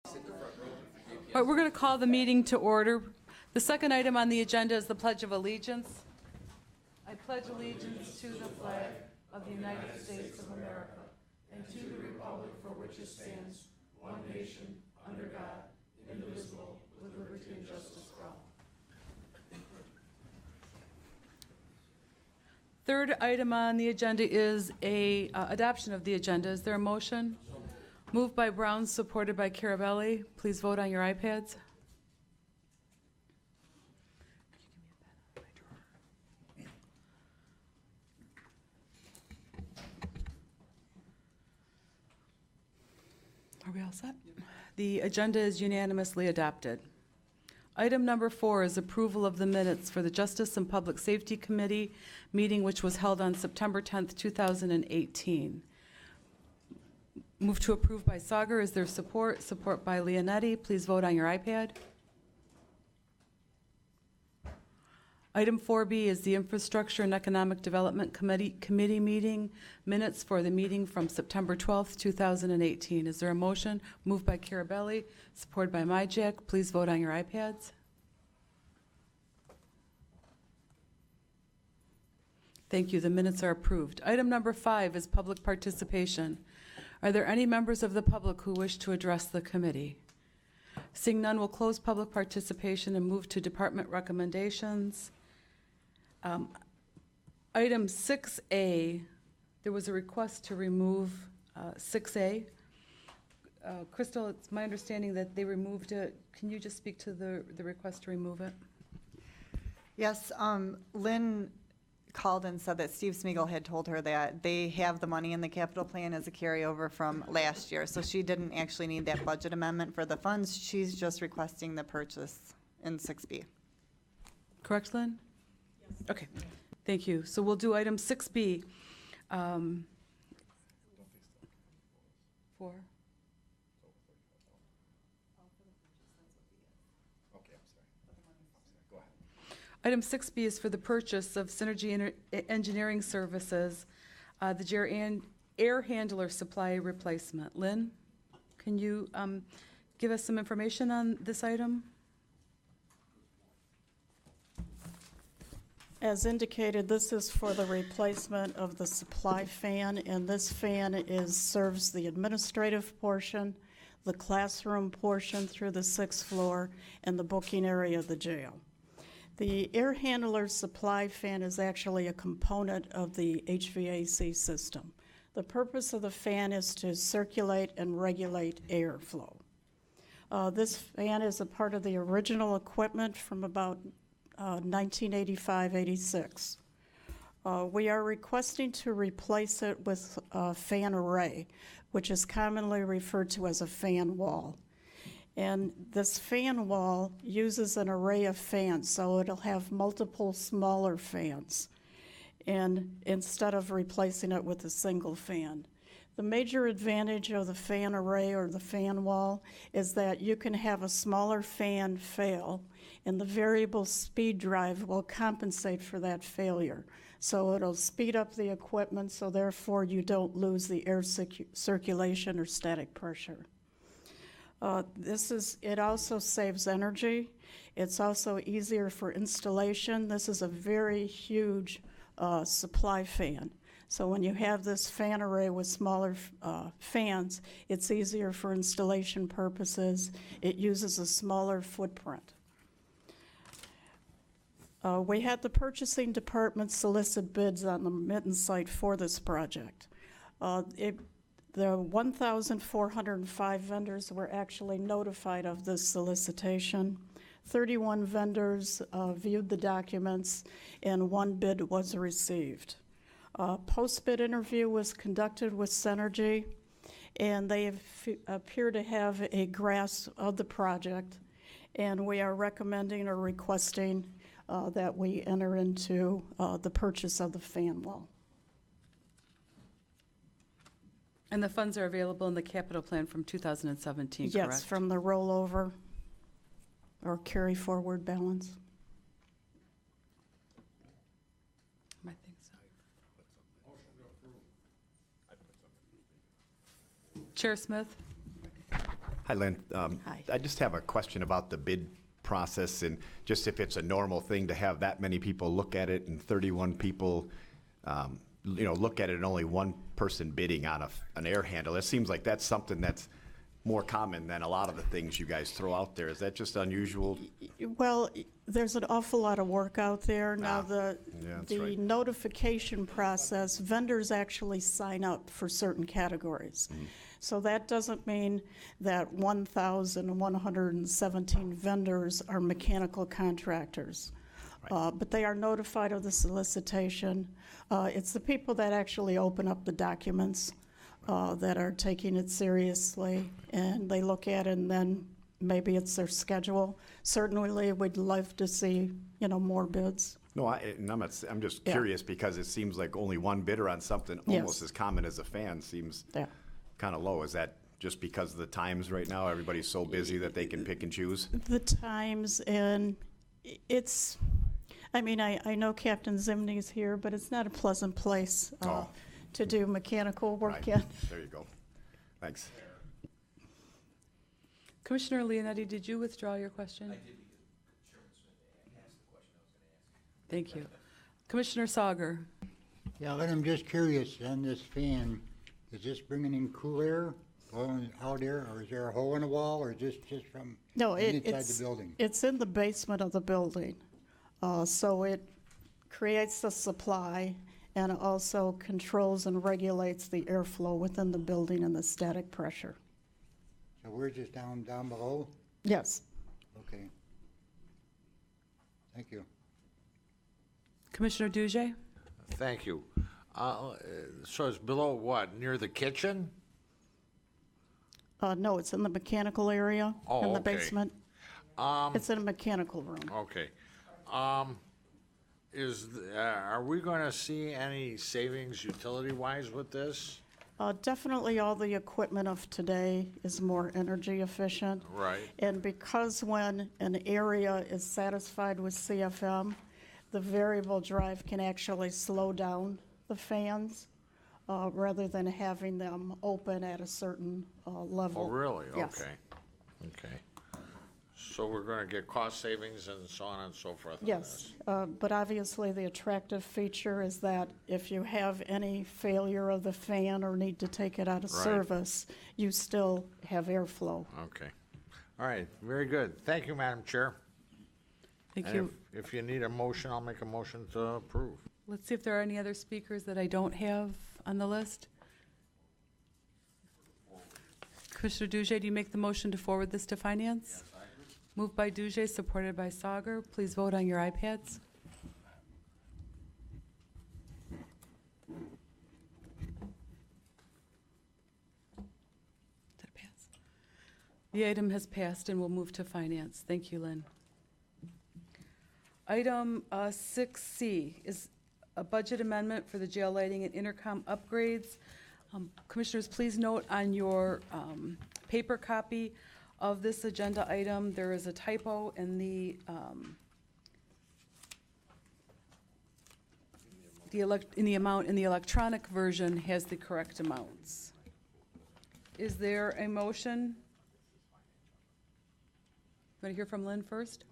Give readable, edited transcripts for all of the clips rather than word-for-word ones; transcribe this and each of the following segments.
All right, we're going to call the meeting to order. The second item on the agenda is the Pledge of Allegiance. I pledge allegiance to the flag of the United States of America and to the republic for which it stands, one nation, under God, indivisible, with liberty and justice for all. Third item on the agenda is adoption of the agenda. Is there a motion? Moved by Brown, supported by Carabelli. Please vote on your iPads. Are we all set? The agenda is unanimously adopted. Item number 4 is approval of the minutes for the Justice and Public Safety Committee meeting, which was held on September 10th, 2018. Move to approve by Sauger. Is there support? Support by Leonetti. Please vote on your iPad. Item 4B is the Infrastructure and Economic Development Committee meeting minutes for the meeting from September 12th, 2018. Is there a motion? Moved by Carabelli, supported by Myjack. Please vote on your iPads. Thank you. The minutes are approved. Item number 5 is public participation. Are there any members of the public who wish to address the committee? Seeing none, we'll close public participation and move to department recommendations. Item 6A, there was a request to remove 6A. Crystal, it's my understanding that they removed it. Can you just speak to the request to remove it? Yes, Lynn called and said that Steve Smeagol had told her that they have the money in the capital plan as a carryover from last year, so she didn't actually need that budget amendment for the funds. She's just requesting the purchase in 6B. Correct, Lynn? Yes. Okay, thank you. So we'll do item 6B. 4. Item 6B is for the purchase of Synergy Engineering Services, the air handler supply replacement. Lynn, can you give us some information on this item? As indicated, this is for the replacement of the supply fan, and this fan serves the administrative portion, the classroom portion through the 6th floor, and the booking area of the jail. The air handler supply fan is actually a component of the HVAC system. The purpose of the fan is to circulate and regulate airflow. This fan is a part of the original equipment from about 1985-86. We are requesting to replace it with a fan array, which is commonly referred to as a fan wall. And this fan wall uses an array of fans, so it'll have multiple smaller fans, and instead of replacing it with a single fan. The major advantage of the fan array or the fan wall is that you can have a smaller fan fail, and the variable speed drive will compensate for that failure. So it'll speed up the equipment, so therefore you don't lose the air circulation or static pressure. It also saves energy. It's also easier for installation. This is a very huge supply fan. So when you have this fan array with smaller fans, it's easier for installation purposes. It uses a smaller footprint. We had the purchasing department solicit bids on the Mitten site for this project. The 1,405 vendors were actually notified of this solicitation. 31 vendors viewed the documents, and 1 bid was received. Post-bid interview was conducted with Synergy, and they appear to have a grasp of the project, and we are recommending or requesting that we enter into the purchase of the fan wall. And the funds are available in the capital plan from 2017, correct? Yes, from the rollover or carry forward balance. I think so. Chair Smith? Hi, Lynn. Hi. I just have a question about the bid process and just if it's a normal thing to have that many people look at it and 31 people, look at it and only one person bidding on an air handle. It seems like that's something that's more common than a lot of the things you guys throw out there. Is that just unusual? Well, there's an awful lot of work out there. Now, yeah, that's the right. notification process, vendors actually sign up for certain categories. So that doesn't mean that 1,117 vendors are mechanical contractors. But they are notified of the solicitation. It's the people that actually open up the documents that are taking it seriously, and they look at it, and then maybe it's their schedule. Certainly, we'd love to see, more bids. No, I'm just Yeah. curious because it seems like only one bidder on something almost Yes. as common as a fan seems Yeah. kind of low. Is that just because of the times right now? Everybody's so busy that they can pick and choose? The times, and I know Captain Zimney's here, but it's not a pleasant place Oh. to do mechanical work Right. in. There you go. Thanks. Commissioner Leonetti, did you withdraw your question? I did, because Chairman Smith asked the question I was going to ask. Thank you. Commissioner Sauger. Yeah, Lynn, I'm just curious, on this fan, is this bringing in cool air, blowing out air, or is there a hole in the wall, or is this just from No, inside the building? It's in the basement of the building. So it creates the supply and also controls and regulates the airflow within the building and the static pressure. So we're just down below? Yes. Okay. Thank you. Commissioner Dujay? Thank you. So it's below what, near the kitchen? No, it's in the mechanical area Oh, in the okay. basement. It's in a mechanical room. Okay. Are we going to see any savings utility-wise with this? Definitely all the equipment of today is more energy efficient. Right. And because when an area is satisfied with CFM, the variable drive can actually slow down the fans rather than having them open at a certain level. Oh, really? Yes. Okay. Okay. So we're going to get cost savings and so on and so forth on Yes, this? but obviously the attractive feature is that if you have any failure of the fan or need to take it out of Right. service, you still have airflow. Okay. All right, very good. Thank you, Madam Chair. Thank And you. if you need a motion, I'll make a motion to approve. Let's see if there are any other speakers that I don't have on the list. Commissioner Dujay, do you make the motion to forward this to finance? Yes, I do. Moved by Dujay, supported by Sauger. Please vote on your iPads. Did it pass? The item has passed and will move to finance. Thank you, Lynn. Item 6C is a budget amendment for the jail lighting and intercom upgrades. Commissioners, please note on your paper copy of this agenda item, there is a typo in the amount, in the electronic version has the correct amounts. Is there a motion? Want to hear from Lynn first?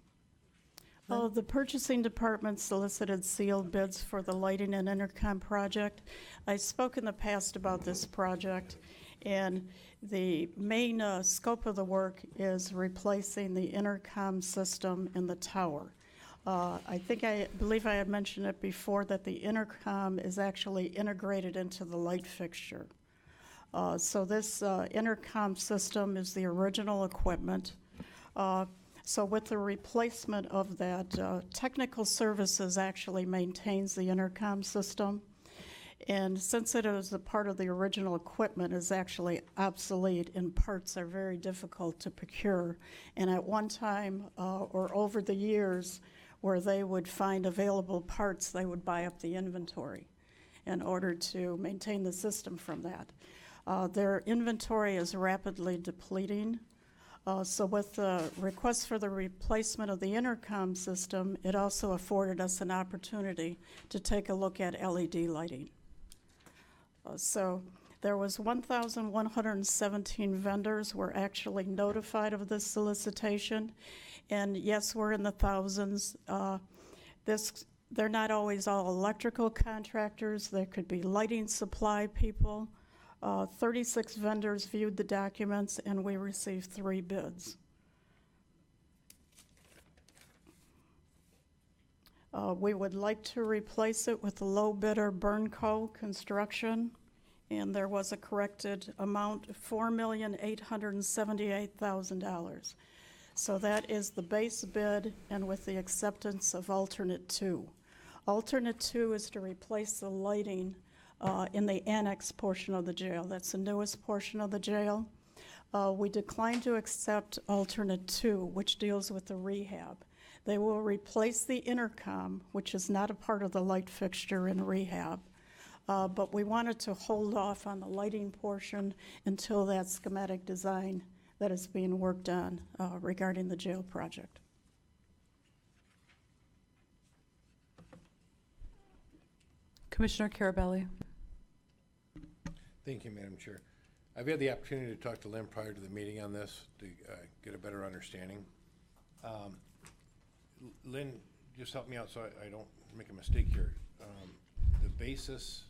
The purchasing department solicited sealed bids for the lighting and intercom project. I spoke in the past about this project, and the main scope of the work is replacing the intercom system in the tower. I believe I had mentioned it before that the intercom is actually integrated into the light fixture. So this intercom system is the original equipment. So with the replacement of that, technical services actually maintains the intercom system. And since it is a part of the original equipment, is actually obsolete and parts are very difficult to procure. And at one time, or over the years, where they would find available parts, they would buy up the inventory in order to maintain the system from that. Their inventory is rapidly depleting. So with the request for the replacement of the intercom system, it also afforded us an opportunity to take a look at LED lighting. So There was 1,117 vendors were actually notified of this solicitation, and yes, we're in the thousands. They're not always all electrical contractors. There could be lighting supply people. 36 vendors viewed the documents, and we received 3 bids. We would like to replace it with the low bidder Burnco Construction, and there was a corrected amount, $4,878,000. So that is the base bid, and with the acceptance of alternate 2. Alternate 2 is to replace the lighting in the annex portion of the jail. That's the newest portion of the jail. We declined to accept alternate 2, which deals with the rehab. They will replace the intercom, which is not a part of the light fixture in rehab. But we wanted to hold off on the lighting portion until that schematic design that is being worked on regarding the jail project. Commissioner Carabelli. Thank you, Madam Chair. I've had the opportunity to talk to Lynn prior to the meeting on this to get a better understanding. Lynn, just help me out so I don't make a mistake here. The basis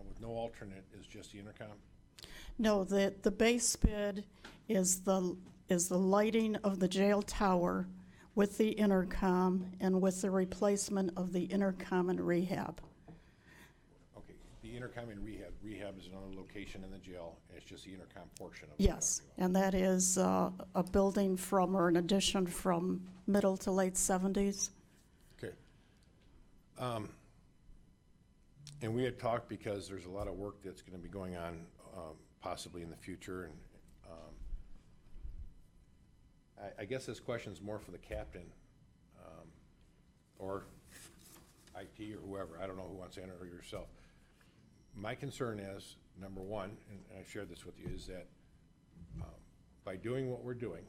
with no alternate is just the intercom? No, the base bid is the lighting of the jail tower with the intercom and with the replacement of the intercom and rehab. Okay, the intercom and rehab. Rehab is another location in the jail, and it's just the intercom portion of it. Yes, and that is a building from, or an addition from middle to late 70s. Okay. And we had talked because there's a lot of work that's going to be going on possibly in the future, and I guess this question is more for the captain or IT or whoever. I don't know who wants to enter, or yourself. My concern is, number one, and I shared this with you, is that by doing what we're doing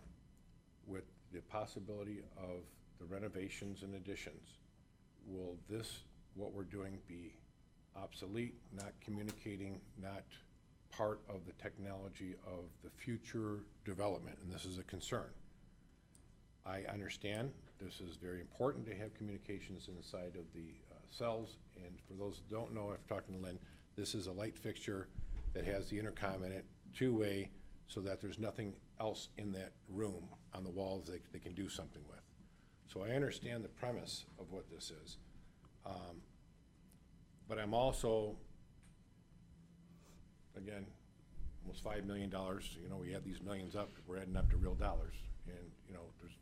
with the possibility of the renovations and additions, will this, what we're doing, be obsolete, not communicating, not part of the technology of the future development? And this is a concern. I understand this is very important to have communications inside of the cells, and for those who don't know, after talking to Lynn, this is a light fixture that has the intercom in it, two-way, so that there's nothing else in that room on the walls that they can do something with. So I understand the premise of what this is. But I'm also, again, almost $5 million, you know, we add these millions up, we're adding up to real dollars. And, you know, there's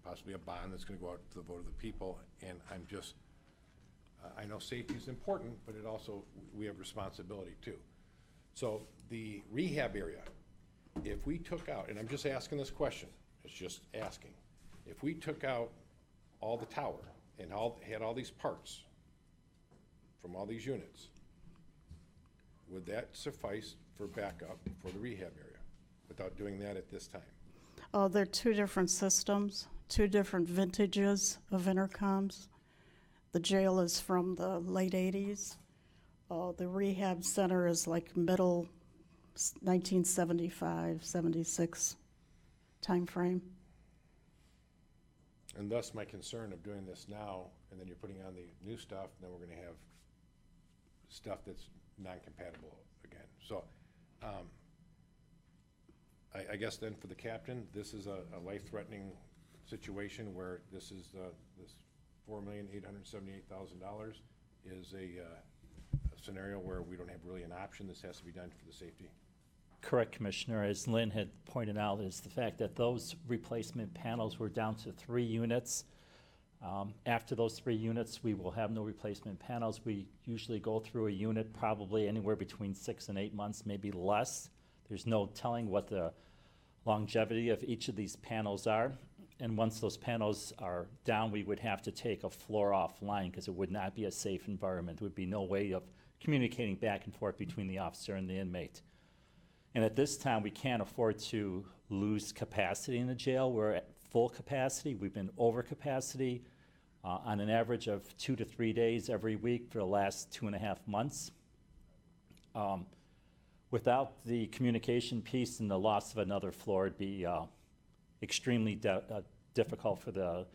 possibly a bond that's gonna go out to the vote of the people, and I'm just, I know safety is important, but it also, we have responsibility too. So the rehab area, if we took out, and I'm just asking this question, it's just asking, if we took out all the tower and had all these parts from all these units, would that suffice for backup for the rehab area without doing that at this time? They're 2 different systems, 2 different vintages of intercoms. The jail is from the late 80s. The rehab center is like middle 1975, 76 timeframe. And thus my concern of doing this now, and then you're putting on the new stuff, and then we're gonna have stuff that's non-compatible again. So, I guess then for the captain, this is a life-threatening situation where this is this $4,878,000 is a scenario where we don't have really an option. This has to be done for the safety. Correct, Commissioner. As Lynn had pointed out, is the fact that those replacement panels were down to 3 units. After those 3 units, we will have no replacement panels. We usually go through a unit probably anywhere between 6 and 8 months, maybe less. There's no telling what the longevity of each of these panels are. And once those panels are down, we would have to take a floor offline because it would not be a safe environment. There would be no way of communicating back and forth between the officer and the inmate. And at this time, we can't afford to lose capacity in the jail. We're at full capacity. We've been over capacity on an average of 2 to 3 days every week for the last 2.5 months. Without the communication piece and the loss of another floor, it'd be extremely difficult to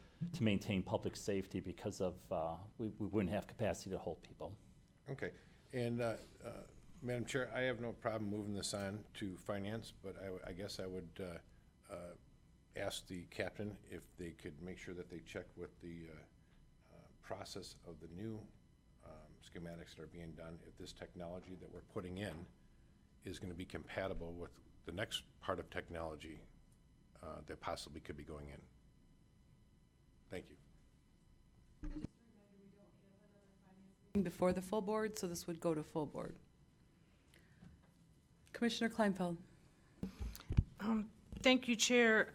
maintain public safety because of, we wouldn't have capacity to hold people. Okay, and Madam Chair, I have no problem moving this on to finance, but I guess I would ask the captain if they could make sure that they check with the process of the new schematics that are being done, if this technology that we're putting in is going to be compatible with the next part of technology that possibly could be going in. Thank you. Before the full board, so this would go to full board. Commissioner Kleinfeld. Thank you, Chair.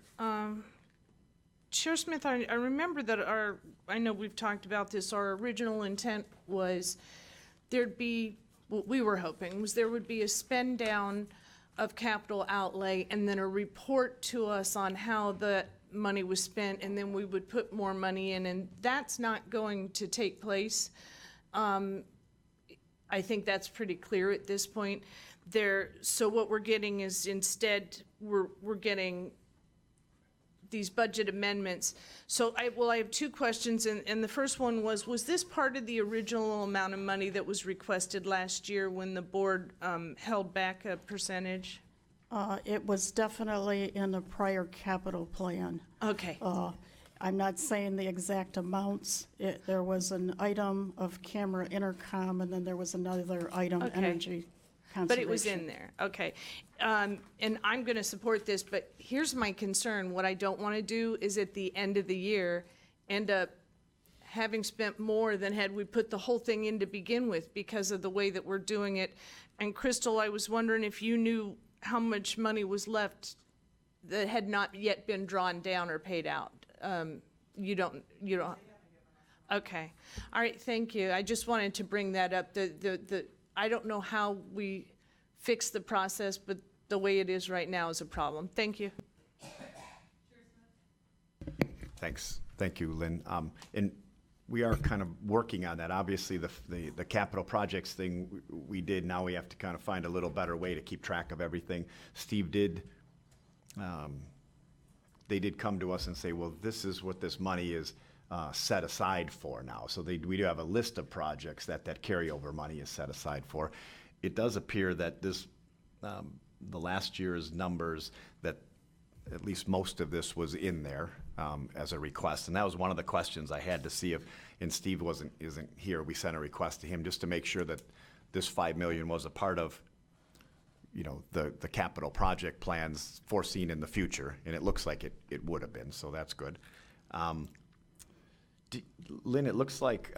Chair Smith, I remember that I know we've talked about this, our original intent was there'd be, what we were hoping was there would be a spend down of capital outlay and then a report to us on how the money was spent, and then we would put more money in, and that's not going to take place. I think that's pretty clear at this point. So what we're getting is instead we're getting these budget amendments. So I have two questions, and the first one was this part of the original amount of money that was requested last year when the board held back a percentage? It was definitely in the prior capital plan. Okay. I'm not saying the exact amounts. There was an item of camera intercom, and then there was another item, Okay. energy conservation. But it was in there, okay. And I'm gonna support this, but here's my concern. What I don't wanna do is at the end of the year, end up having spent more than had we put the whole thing in to begin with because of the way that we're doing it. And Crystal, I was wondering if you knew how much money was left that had not yet been drawn down or paid out. You don't, okay. All right, thank you. I just wanted to bring that up. I don't know how we fix the process, but the way it is right now is a problem. Thank you. Thanks. Thank you, Lynn. And we are kind of working on that. Obviously, the capital projects thing we did, now we have to kind of find a little better way to keep track of everything. Steve did, they did come to us and say, well, this is what this money is set aside for now. So we do have a list of projects that carryover money is set aside for. It does appear that this, the last year's numbers, that at least most of this was in there as a request. And that was one of the questions I had to see if, and Steve isn't here, we sent a request to him just to make sure that this $5 million was a part of, you know, the capital project plans foreseen in the future, and it looks like it would have been, so that's good. Lynn, it looks like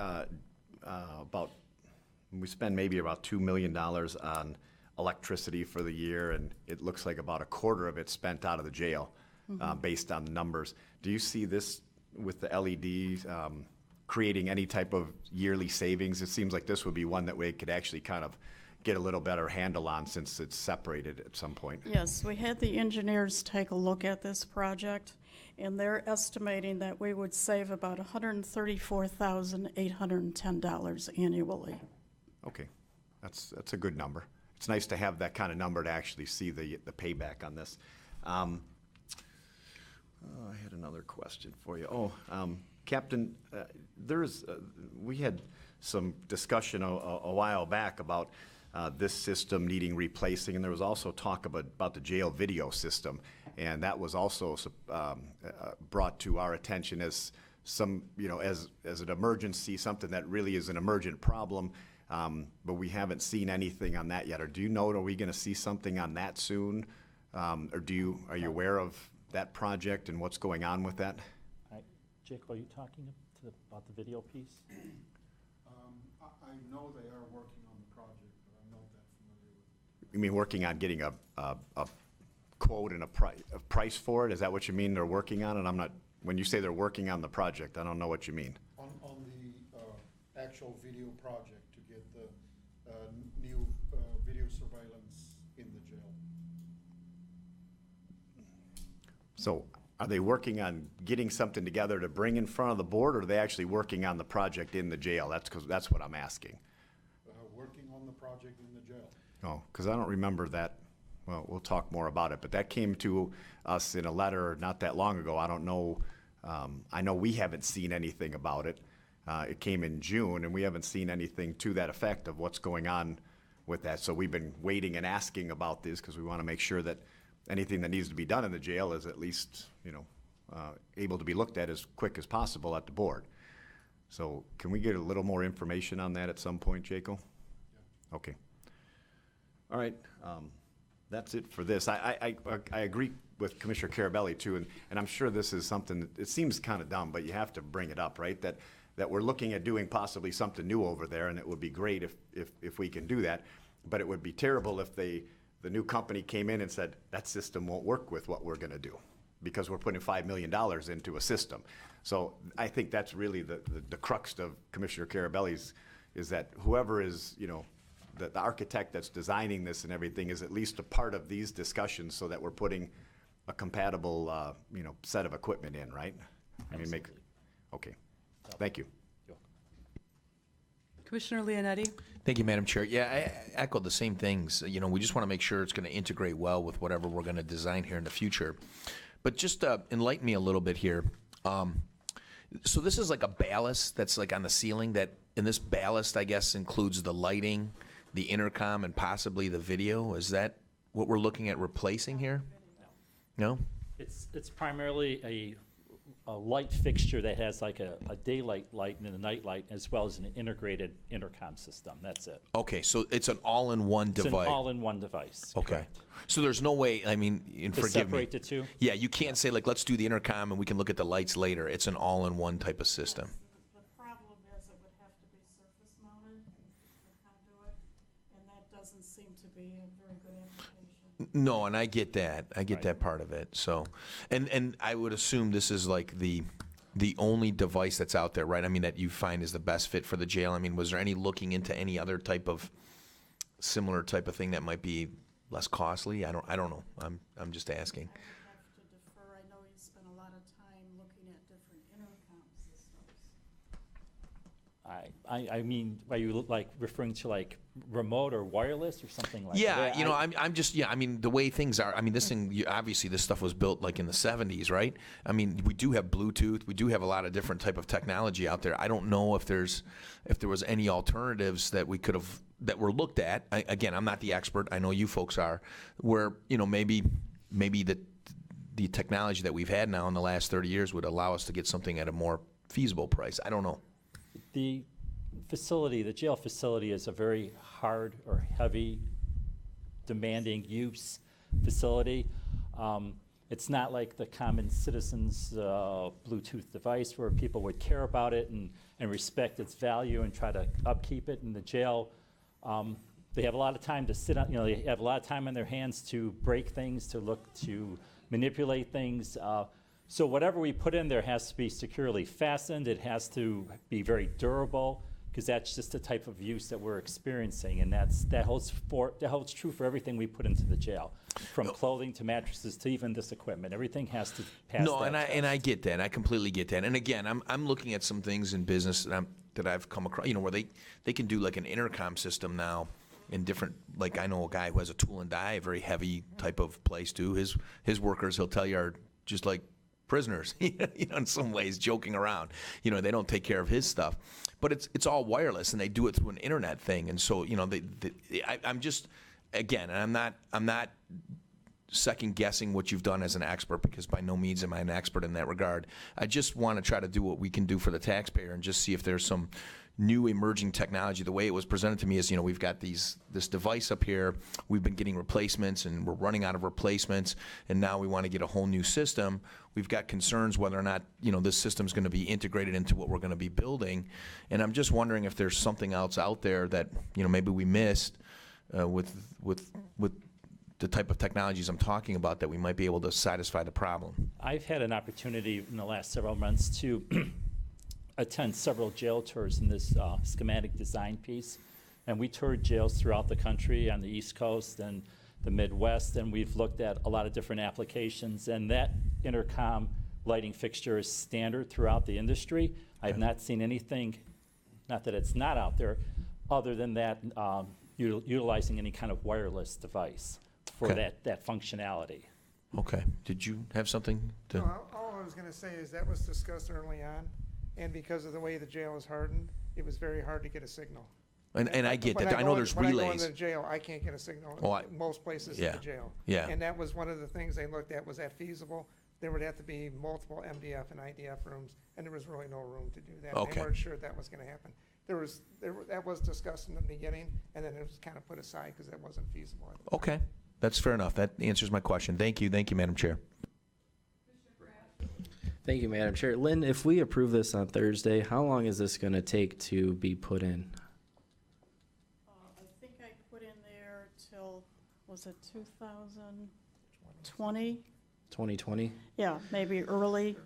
we spend maybe about $2 million on electricity for the year, and it looks like about a quarter of it spent out of the jail, based on the numbers. Do you see this with the LEDs creating any type of yearly savings? It seems like this would be one that we could actually kind of get a little better handle on since it's separated at some point. Yes, we had the engineers take a look at this project, and they're estimating that we would save about $134,810 annually. Okay, that's a good number. It's nice to have that kind of number to actually see the payback on this. I had another question for you. Captain, we had some discussion a while back about this system needing replacing, and there was also talk about the jail video system, and that was also brought to our attention as some, you know, as an emergency, something that really is an emergent problem. But we haven't seen anything on that yet. Or do you know, are we going to see something on that soon? Or are you aware of that project and what's going on with that? Jake, are you talking about the video piece? I know they are working on the project, but I'm not that familiar with it. You mean working on getting a quote and a price for it? Is that what you mean they're working on it? When you say they're working on the project, I don't know what you mean. On the actual video project to get the new video surveillance in the jail. So are they working on getting something together to bring in front of the board, or are they actually working on the project in the jail? That's what I'm asking. Working on the project in the jail. Oh, because I don't remember that. Well, we'll talk more about it, but that came to us in a letter not that long ago. I don't know. I know we haven't seen anything about it. It came in June, and we haven't seen anything to that effect of what's going on with that. So we've been waiting and asking about this because we want to make sure that anything that needs to be done in the jail is at least, able to be looked at as quick as possible at the board. So can we get a little more information on that at some point, Jaco? Okay. All right. That's it for this. I agree with Commissioner Carabelli too, and I'm sure this is something that, it seems kind of dumb, but you have to bring it up, right? That we're looking at doing possibly something new over there, and it would be great if we can do that. But it would be terrible if the new company came in and said, that system won't work with what we're gonna do, because we're putting $5 million into a system. So I think that's really the crux of Commissioner Carabelli's, is that whoever is, the architect that's designing this and everything is at least a part of these discussions, so that we're putting a compatible, set of equipment in, right? Okay. Thank you. Commissioner Leonetti? Thank you, Madam Chair. Yeah, I echoed the same things. We just want to make sure it's going to integrate well with whatever we're going to design here in the future. But just enlighten me a little bit here. So this is like a ballast that's like on the ceiling, and this ballast, I guess, includes the lighting, the intercom, and possibly the video. Is that what we're looking at replacing here? No? It's primarily a light fixture that has like a daylight light and a night light, as well as an integrated intercom system. That's it. Okay, so it's an all-in-one It's device. an all-in-one device. Okay. Correct. So there's no way, and To forgive me. separate the two? Yeah, you can't say, like, let's do the intercom and we can look at the lights later. It's an all-in-one type of system. The problem is it would have to be surface mounted, the conduit, and that doesn't seem to be a very good application. No, and I get that. I get that part of it. So, and I would assume this is like the only device that's out there, right? That you find is the best fit for the jail. Was there any looking into any other type of similar type of thing that might be less costly? I don't know. I'm just asking. I would have to defer. I know you spent a lot of time looking at different intercom systems. Are you like referring to like remote or wireless or something like Yeah, that? I'm just, the way things are, this thing, obviously this stuff was built like in the 70s, right? We do have Bluetooth, we do have a lot of different type of technology out there. I don't know if there was any alternatives that we could have, that were looked at. Again, I'm not the expert, I know you folks are, where, maybe the technology that we've had now in the last 30 years would allow us to get something at a more feasible price. I don't know. The jail facility is a very hard or heavy, demanding use facility. It's not like the common citizen's Bluetooth device where people would care about it and respect its value and try to upkeep it. In the jail, they have a lot of time to sit on, they have a lot of time on their hands to break things, to manipulate things. So whatever we put in there has to be securely fastened. It has to be very durable, because that's just the type of use that we're experiencing, and that holds true for everything we put into the jail, from clothing to mattresses to even this equipment. Everything has to pass. No, that and I get that. I completely get that. And again, I'm looking at some things in business that I've come across. Where they can do like an intercom system now in different. Like I know a guy who has a tool and die, a very heavy type of place too. His workers, he'll tell you, are just like prisoners, in some ways, joking around. They don't take care of his stuff, but it's all wireless, and they do it through an internet thing. And so, I'm just, again, and I'm not second guessing what you've done as an expert, because by no means am I an expert in that regard. I just want to try to do what we can do for the taxpayer and just see if there's some new emerging technology. The way it was presented to me is, we've got this device up here, we've been getting replacements and we're running out of replacements, and now we want to get a whole new system. We've got concerns whether or not, this system's going to be integrated into what we're going to be building. And I'm just wondering if there's something else out there that, maybe we missed with the type of technologies I'm talking about, that we might be able to satisfy the problem. I've had an opportunity in the last several months to attend several jail tours in this schematic design piece. And we toured jails throughout the country, on the East Coast and the Midwest, and we've looked at a lot of different applications. And that intercom lighting fixture is standard throughout the industry. I have not seen anything, not that it's not out there, other than that utilizing any kind of wireless device for Okay. that functionality. Okay. Did you have something to? No, all I was gonna say is that was discussed early on, and because of the way the jail is hardened, it was very hard to get a signal. And I get When that. I know there's when I go relays. into the jail, I can't get a signal Oh, in most places in yeah, the jail. yeah. And that was one of the things they looked at, was that feasible? There would have to be multiple MDF and IDF rooms, and there was really no room to do that. Okay. They weren't sure that was gonna happen. That was discussed in the beginning, and then it was kind of put aside because that wasn't feasible. Okay. That's fair enough. That answers my question. Thank you, Madam Chair. Thank you, Madam Chair. Lynn, if we approve this on Thursday, how long is this going to take to be put in? I think I put in there till, was it 2020? 2020? Yeah, maybe early.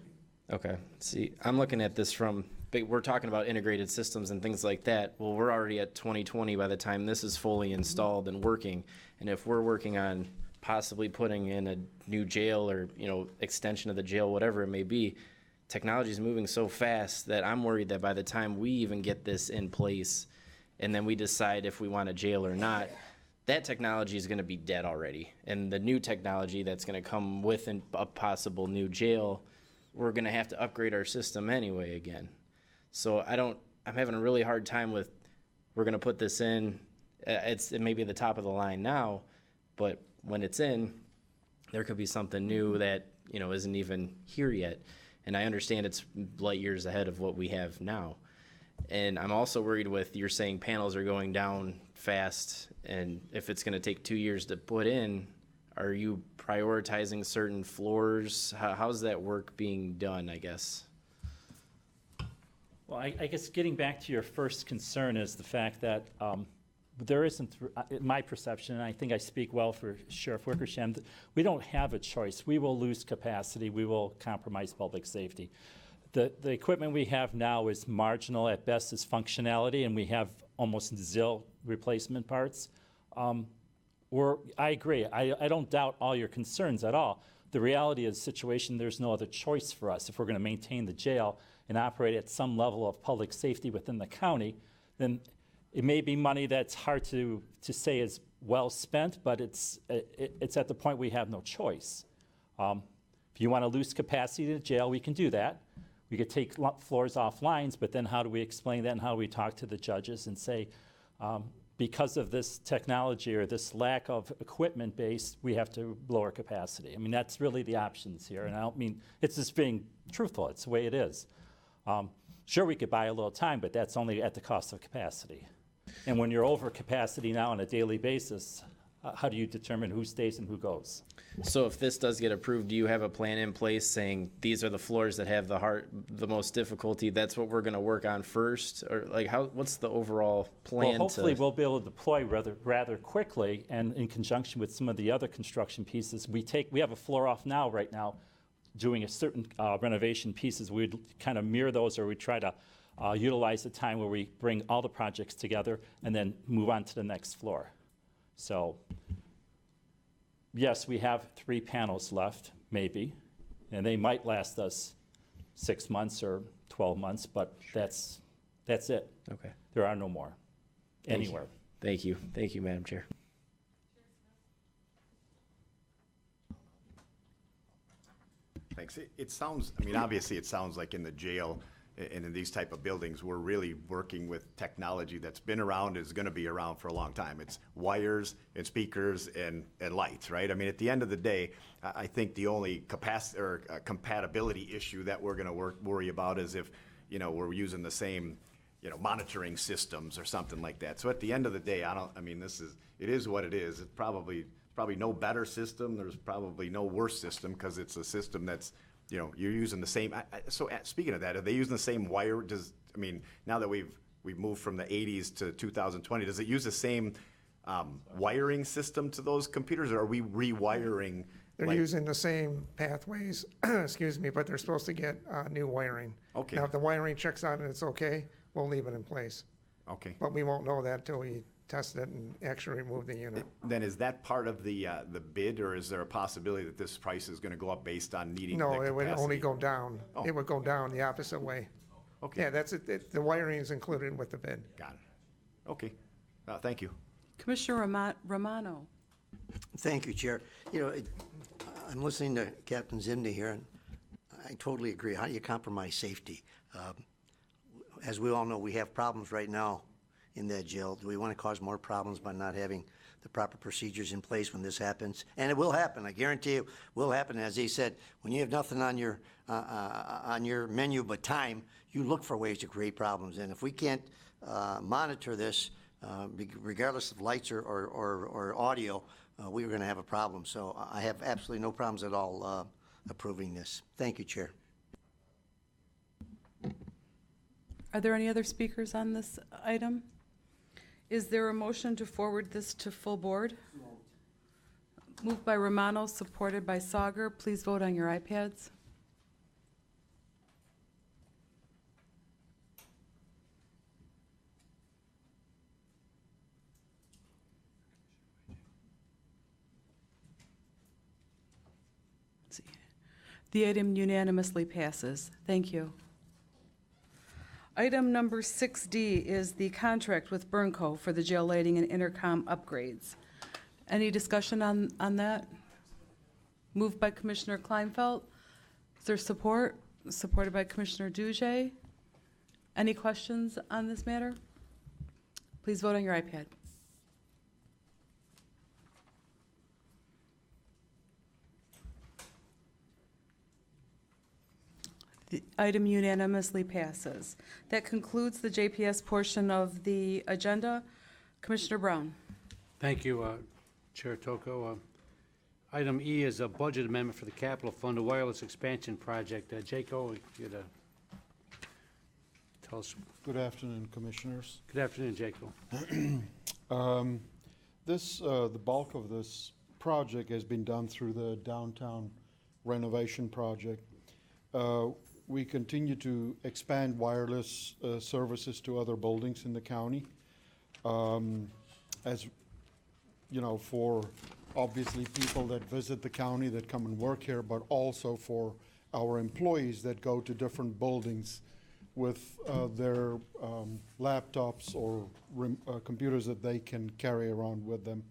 Okay. See, I'm looking at this from, we're talking about integrated systems and things like that. Well, we're already at 2020 by the time this is fully installed and working. And if we're working on possibly putting in a new jail or, extension of the jail, whatever it may be, technology is moving so fast that I'm worried that by the time we even get this in place and then we decide if we want a jail or not, that technology is going to be dead already. And the new technology that's going to come with a possible new jail, we're going to have to upgrade our system anyway again. So I'm having a really hard time with, we're going to put this in, it may be the top of the line now, but when it's in, there could be something new that, isn't even here yet. And I understand it's light years ahead of what we have now. And I'm also worried with, you're saying panels are going down fast, and if it's gonna take 2 years to put in, are you prioritizing certain floors? How's that work being done, I guess? Well, I guess getting back to your first concern is the fact that there isn't, in my perception, and I think I speak well for Sheriff Wickersham, we don't have a choice. We will lose capacity. We will compromise public safety. The equipment we have now is marginal at best as functionality, and we have almost zero replacement parts. I agree. I don't doubt all your concerns at all. The reality is the situation, there's no other choice for us. If we're going to maintain the jail and operate at some level of public safety within the county, then it may be money that's hard to say is well spent, but it's at the point we have no choice. If you want to lose capacity in the jail, we can do that. We could take floors off lines, but then how do we explain that and how do we talk to the judges and say, because of this technology or this lack of equipment base, we have to lower capacity. I mean, that's really the options here, and I don't mean, it's just being truthful, it's the way it is. Sure, we could buy a little time, but that's only at the cost of capacity. And when you're over capacity now on a daily basis, how do you determine who stays and who goes? So if this does get approved, do you have a plan in place saying these are the floors that have the most difficulty? That's what we're going to work on first, or like what's the overall plan? Well, hopefully we'll be able to deploy rather quickly, and in conjunction with some of the other construction pieces, we have a floor off now right now, doing a certain renovation pieces. We'd kind of mirror those, or we try to utilize the time where we bring all the projects together and then move on to the next floor. So, yes, we have 3 panels left, maybe, and they might last us 6 months or 12 months, but that's it. Okay. There are no more anywhere. Thank you. Thank you, Madam Chair. Thanks. It sounds, obviously it sounds like in the jail and in these type of buildings, we're really working with technology that's been around, is gonna be around for a long time. It's wires and speakers and lights, right? At the end of the day, I think the only capacity or compatibility issue that we're gonna worry about is if, we're using the same, monitoring systems or something like that. So at the end of the day, it is what it is. It's probably no better system. There's probably no worse system, because it's a system that's, you're using the same. So speaking of that, are they using the same wire? Now that we've moved from the 80s to 2020, does it use the same wiring system to those computers, or are we rewiring? They're using the same pathways, excuse me, but they're supposed to get new wiring. Okay. Now, if the wiring checks out and it's okay, we'll leave it in place. Okay. But we won't know that till we test it and actually remove the unit. Then is that part of the bid, or is there a possibility that this price is gonna go up based on needing the No, capacity? it would only go down. Oh. It would go down the opposite way. Okay. Yeah, that's it. The wiring is included with the bid. Got it. Okay. Thank you. Commissioner Romano. Thank you, Chair. You know, I'm listening to Captain Zimney here, and I totally agree. How do you compromise safety? As we all know, we have problems right now in that jail. Do we want to cause more problems by not having the proper procedures in place when this happens? And it will happen. I guarantee you, it will happen. As he said, when you have nothing on your menu but time, you look for ways to create problems. And if we can't monitor this, regardless of lights or audio, we're going to have a problem. So I have absolutely no problems at all approving this. Thank you, Chair. Are there any other speakers on this item? Is there a motion to forward this to full board? Moved by Romano, supported by Sauger. Please vote on your iPads. Let's see. The item unanimously passes. Thank you. Item number 6D is the contract with Burnco for the jail lighting and intercom upgrades. Any discussion on that? Moved by Commissioner Kleinfeld. Is there support? Supported by Commissioner Dujay. Any questions on this matter? Please vote on your iPad. The item unanimously passes. That concludes the JPS portion of the agenda. Commissioner Brown. Thank you, Chair Toko. Item E is a budget amendment for the capital fund, a wireless expansion project. Jaco, if you'd tell us. Good afternoon, Commissioners. Good afternoon, Jaco. The bulk of this project has been done through the downtown renovation project. We continue to expand wireless services to other buildings in the county. As you know, for obviously people that visit the county that come and work here, but also for our employees that go to different buildings with their laptops or computers that they can carry around with them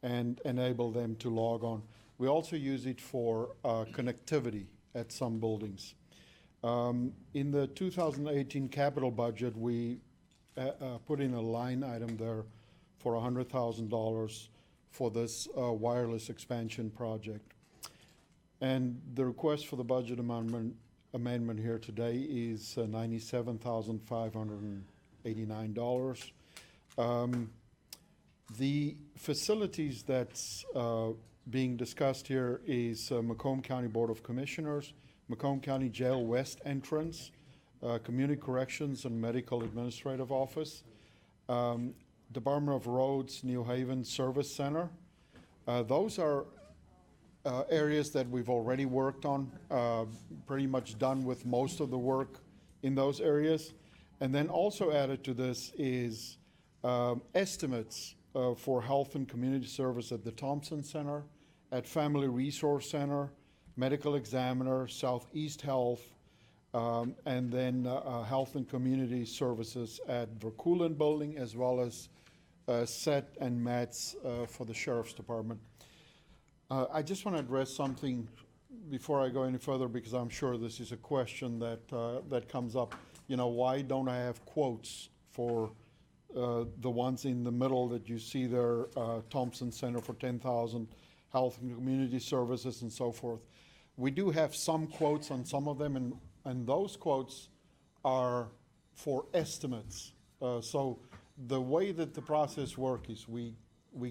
and enable them to log on. We also use it for connectivity at some buildings. In the 2018 capital budget, we put in a line item there for $100,000 for this wireless expansion project. And the request for the budget amendment here today is $97,589. The facilities that's being discussed here is Macomb County Board of Commissioners, Macomb County Jail West entrance, Community Corrections and Medical Administrative Office, Department of Roads, New Haven Service Center. Those are areas that we've already worked on, pretty much done with most of the work in those areas. And then also added to this is estimates for health and community service at the Thompson Center, at Family Resource Center, Medical Examiner, Southeast Health, and then Health and Community Services at Verkulen Building, as well as SET and MATS for the Sheriff's Department. I just want to address something before I go any further, because I'm sure this is a question that comes up. You know, why don't I have quotes for the ones in the middle that you see there, Thompson Center for $10,000, Health and Community Services, and so forth. We do have some quotes on some of them, and those quotes are for estimates. So the way that the process works is we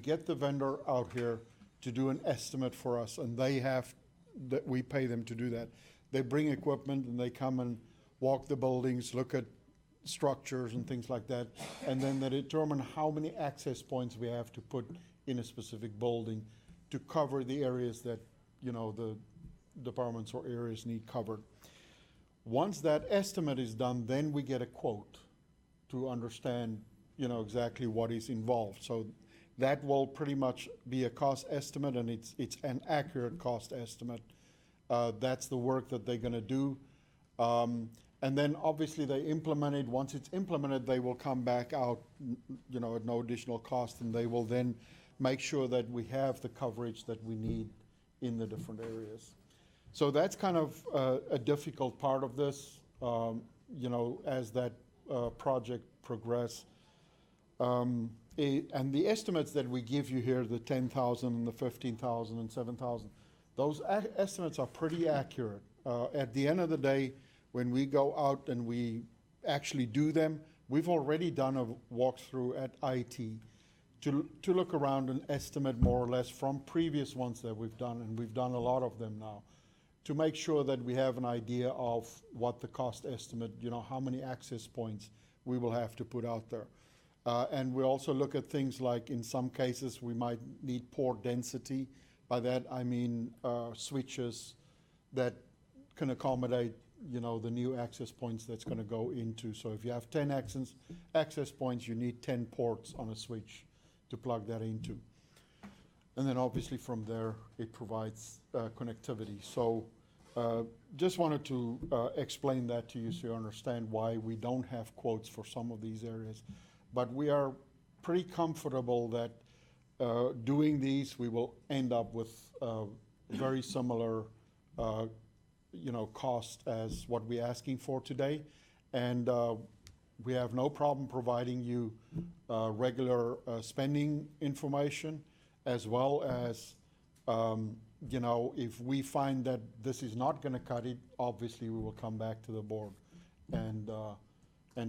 get the vendor out here to do an estimate for us, and we pay them to do that. They bring equipment and they come and walk the buildings, look at structures and things like that, and then they determine how many access points we have to put in a specific building to cover the areas that, you know, the departments or areas need covered. Once that estimate is done, then we get a quote to understand, you know, exactly what is involved. So that will pretty much be a cost estimate, and it's an accurate cost estimate. That's the work that they're going to do. And then obviously they implement it. Once it's implemented, they will come back out, at no additional cost, and they will then make sure that we have the coverage that we need in the different areas. So that's kind of a difficult part of this, as that project progress. And the estimates that we give you here, the 10,000 and the 15,000 and 7,000, those estimates are pretty accurate. At the end of the day, when we go out and we actually do them, we've already done a walkthrough at IT to look around and estimate more or less from previous ones that we've done, and we've done a lot of them now, to make sure that we have an idea of what the cost estimate, how many access points we will have to put out there. And we also look at things like, in some cases, we might need port density. By that, I mean switches that can accommodate, the new access points that's going to go into. So if you have 10 access points, you need 10 ports on a switch to plug that into. And then obviously from there, it provides connectivity. So just wanted to explain that to you so you understand why we don't have quotes for some of these areas. But we are pretty comfortable that doing these, we will end up with very similar cost as what we're asking for today. And we have no problem providing you regular spending information, as well as, if we find that this is not going to cut it, obviously we will come back to the board and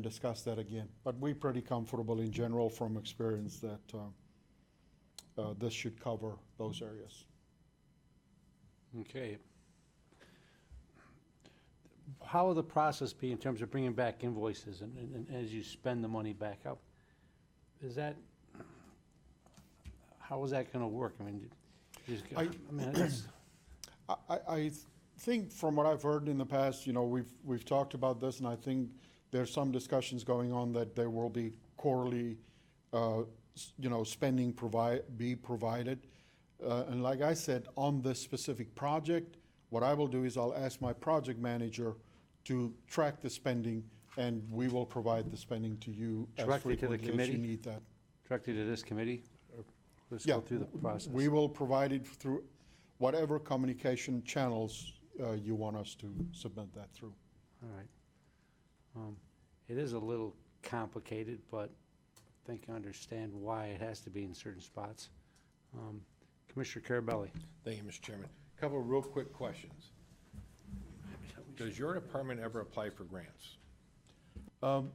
discuss that again. But we're pretty comfortable in general from experience that this should cover those areas. Okay. How will the process be in terms of bringing back invoices and as you spend the money back up? How is that going to work? I mean, I think from what I've heard in the past, we've talked about this, and I think there's some discussions going on that there will be quarterly, spending be provided. And like I said, on this specific project, what I will do is I'll ask my project manager to track the spending, and we will provide the spending to you as Directly to the frequently as committee? you need that. Directly to this committee? Or let's Yeah, go through the process. we will provide it through whatever communication channels you want us to submit that through. All right. It is a little complicated, but I think I understand why it has to be in certain spots. Commissioner Carabelli. Thank you, Mr. Chairman. A couple of real quick questions. Does your department ever apply for grants? To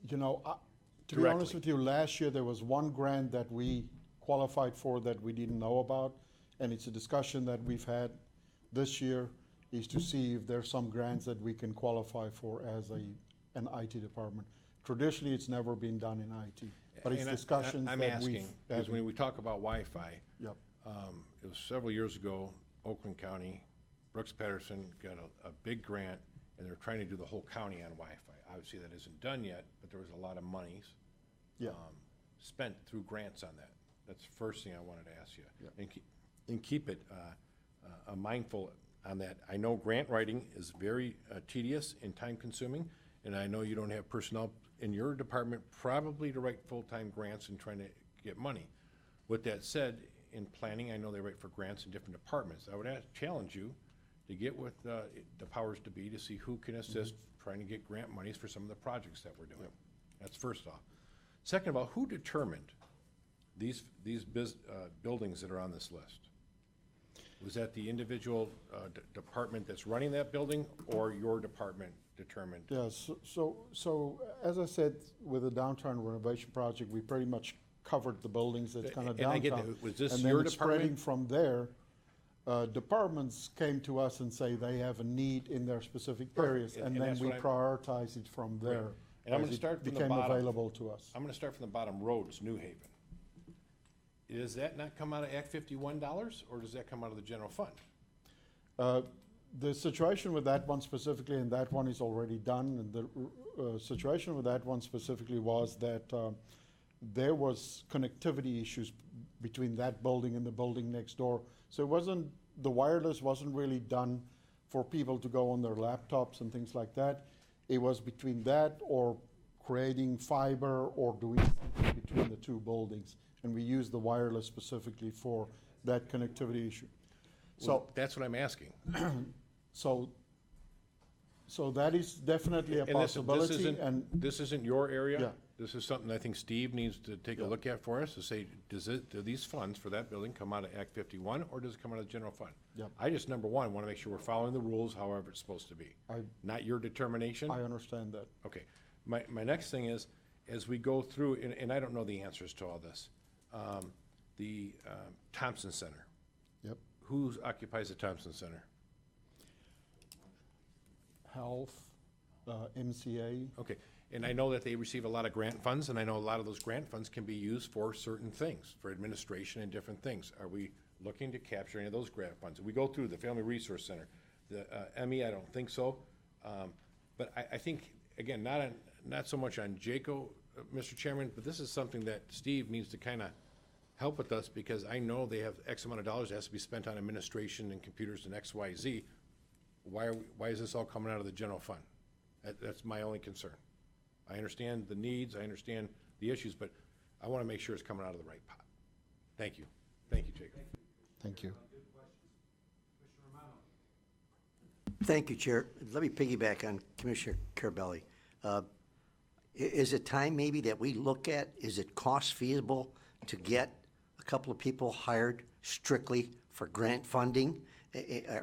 be honest with you, last year there was one grant that we qualified for that we didn't know about, and it's a discussion that we've had this year, is to see if there's some grants that we can qualify for as an IT department. Traditionally, it's never been done in IT, but it's discussions I'm that we've asking, because when we talk about Wi-Fi, Yep. It was several years ago, Oakland County, Brooks Patterson got a big grant, and they're trying to do the whole county on Wi-Fi. Obviously, that isn't done yet, but there was a lot of monies spent through grants on that. That's the first thing I wanted to ask you. Yeah. And keep it mindful on that. I know grant writing is very tedious and time-consuming, and I know you don't have personnel in your department probably to write full-time grants and trying to get money. With that said, in planning, I know they write for grants in different departments. I would challenge you to get with the powers to be to see who can assist trying to get grant monies for some of the projects that we're doing. That's first off. Second of all, who determined these buildings that are on this list? Was that the individual department that's running that building, or your department determined? Yeah, so as I said, with the downtown renovation project, we pretty much covered the buildings that's kind of And I downtown. get that. Was this And your then it's spreading department? from there. Departments came to us and say they have a need in their specific areas, and then that's we what prioritize it from there. And I'm as gonna it start from the became bottom. available to us. I'm gonna start from the bottom. Roads, New Haven. Does that not come out of Act 51 dollars, or does that come out of the general fund? The situation with that one specifically, and that one is already done, and the situation with that one specifically was that there was connectivity issues between that building and the building next door. So it wasn't, the wireless wasn't really done for people to go on their laptops and things like that. It was between that or creating fiber or doing something between the two buildings. And we used the wireless specifically for that connectivity issue. Well, that's what I'm asking. So that is definitely a And possibility, and this isn't your area? Yeah. This is something I think Steve needs to take a look at for us, to say, do these funds for that building come out of Act 51, or does it come out of the general fund? Yep. I just, number one, want to make sure we're following the rules however it's supposed to be. Not your determination? I understand that. Okay. My next thing is, as we go through, and I don't know the answers to all this, the Thompson Center. Yep. Who occupies the Thompson Center? Health, MCA. Okay, and I know that they receive a lot of grant funds, and I know a lot of those grant funds can be used for certain things, for administration and different things. Are we looking to capture any of those grant funds? We go through the Family Resource Center, the ME, I don't think so. But I think, again, not so much on JACO, Mr. Chairman, but this is something that Steve needs to kind of help with us, because I know they have X amount of dollars that has to be spent on administration and computers and X, Y, Z. Why is this all coming out of the general fund? That's my only concern. I understand the needs, I understand the issues, but I want to make sure it's coming out of the right pot. Thank you. Thank you, Jacob. Thank you. Thank you, Chair. Let me piggyback on Commissioner Carabelli. Is it time maybe that we look at, is it cost feasible to get a couple of people hired strictly for grant funding?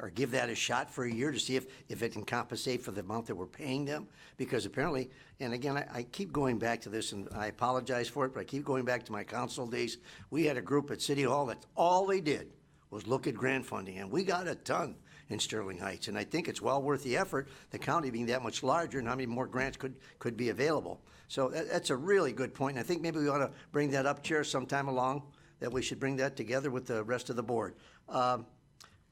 Or give that a shot for a year to see if it can compensate for the amount that we're paying them? Because apparently, and again, I keep going back to this, and I apologize for it, but I keep going back to my council days. We had a group at City Hall that all they did was look at grant funding, and we got a ton in Sterling Heights. And I think it's well worth the effort, the county being that much larger, and how many more grants could be available. So that's a really good point, and I think maybe we ought to bring that up, Chair, sometime along, that we should bring that together with the rest of the board.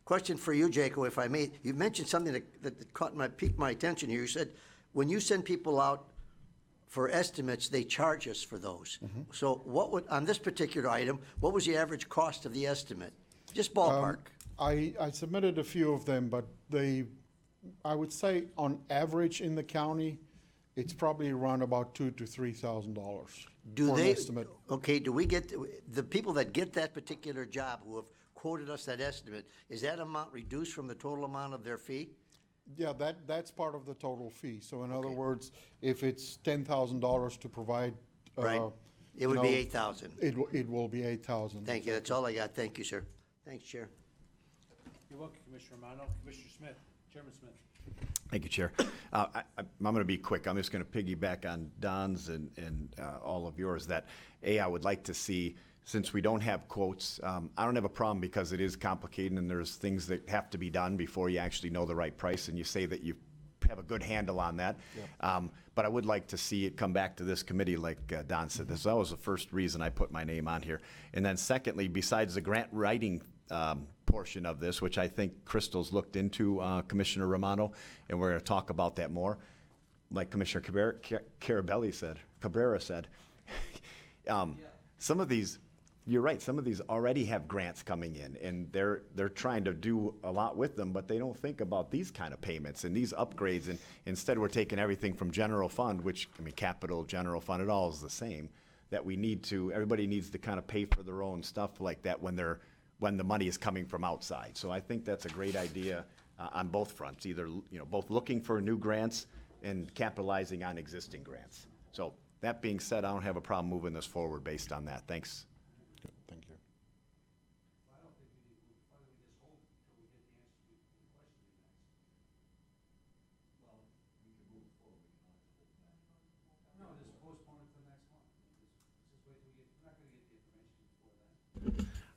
Question for you, Jaco, if I may. You mentioned something that piqued my attention here. You said when you send people out for estimates, they charge us for those. Mm-hmm. So on this particular item, what was the average cost of the estimate? Just ballpark. I submitted a few of them, but I would say on average in the county, it's probably around about $2,000 to $3,000 for an estimate. Okay, do we get, the people that get that particular job who have quoted us that estimate, is that amount reduced from the total amount of their fee? Yeah, that's part of the total fee. So in other words, if it's $10,000 to provide, Right. It would be 8,000. It will be 8,000. Thank you. That's all I got. Thank you, sir. Thanks, Chair. You're welcome, Commissioner Romano. Commissioner Smith, Chairman Smith. Thank you, Chair. I'm going to be quick. I'm just going to piggyback on Don's and all of yours that, I would like to see, since we don't have quotes, I don't have a problem because it is complicated and there's things that have to be done before you actually know the right price, and you say that you have a good handle on that. Yeah. But I would like to see it come back to this committee like Don said. That was the first reason I put my name on here. And then secondly, besides the grant writing portion of this, which I think Crystal's looked into, Commissioner Romano, and we're going to talk about that more, like Commissioner Cabrera said, some of these, you're right, some of these already have grants coming in, and they're trying to do a lot with them, but they don't think about these kind of payments and these upgrades, and instead we're taking everything from general fund, which, I mean, capital, general fund, it all is the same, that everybody needs to kind of pay for their own stuff like that when the money is coming from outside. So I think that's a great idea on both fronts, either, both looking for new grants and capitalizing on existing grants. So that being said, I don't have a problem moving this forward based on that. Thanks. Thank you.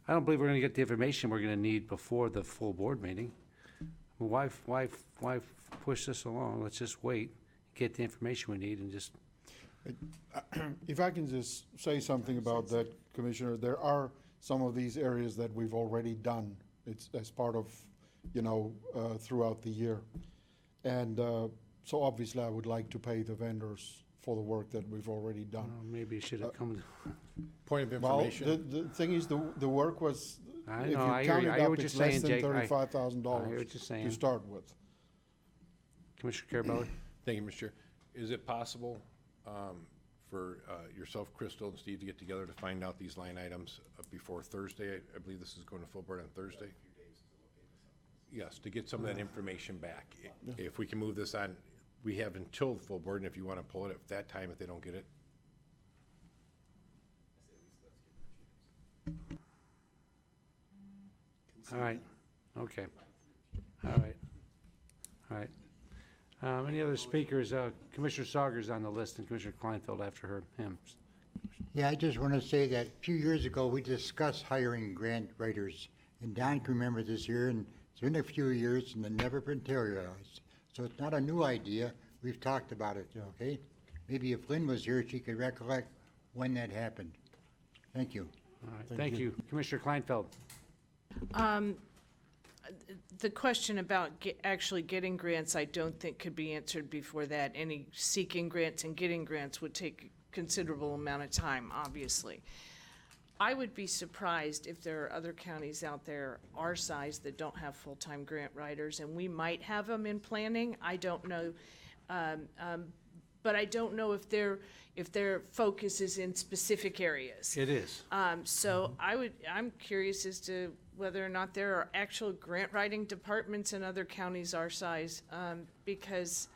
I don't believe we're gonna get the information we're gonna need before the full board meeting. Why push this along? Let's just wait, get the information we need and just. If I can just say something about that, Commissioner, there are some of these areas that we've already done. It's as part of, throughout the year. And so obviously I would like to pay the vendors for the work that we've already done. Maybe you should have come. Point of Well, information. the thing is, the work was, I if you know, I hear count you. it I hear up, what you're it's less saying, than Jake. I hear $35,000 what you're saying. to start with. Commissioner Carabelli? Thank you, Mr. Chair. Is it possible for yourself, Crystal, and Steve to get together to find out these line items before Thursday? I believe this is going to full board on Thursday. Yes, to get some of that information back. If we can move this on, we have until the full board, and if you want to pull it at that time, if they don't get it. All right, okay. All right, all right. Any other speakers? Commissioner Sauger's on the list, and Commissioner Kleinfeld after him. Yeah, I just want to say that a few years ago, we discussed hiring grant writers, and Don can remember this year, and it's been a few years, and it never materialized. So it's not a new idea. We've talked about it, okay? Maybe if Lynn was here, she could recollect when that happened. Thank you. All right, thank you. Commissioner Kleinfeld. The question about actually getting grants, I don't think could be answered before that. Any seeking grants and getting grants would take a considerable amount of time, obviously. I would be surprised if there are other counties out there our size that don't have full-time grant writers, and we might have them in planning. I don't know, but I don't know if their focus is in specific areas. It is. So I'm curious as to whether or not there are actual grant writing departments in other counties our size, because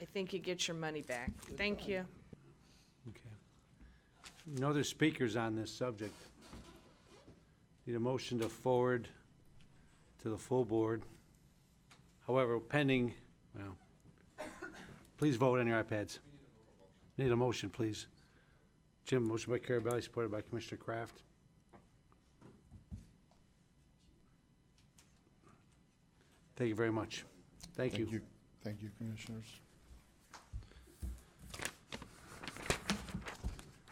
I think you get your money back. Thank you. Okay. No other speakers on this subject. Need a motion to forward to the full board. However, pending, well, please vote on your iPads. Need a motion, please. Jim, motion by Carabelli, supported by Commissioner Kraft. Thank you very much. Thank you. Thank you, Commissioners.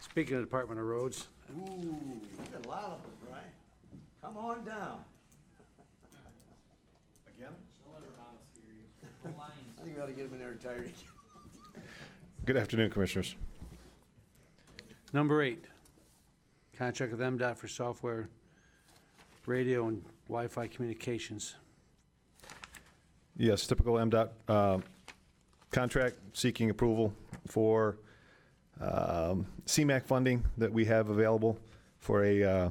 Speaking of Department of Roads, Ooh, got a lot of them, Brian. Come on down. Again? I think we ought to get them in there retired. Good afternoon, Commissioners. number 8, contract with MDOT for software, radio, and Wi-Fi communications. Yes, typical MDOT contract seeking approval for CMAQ funding that we have available for a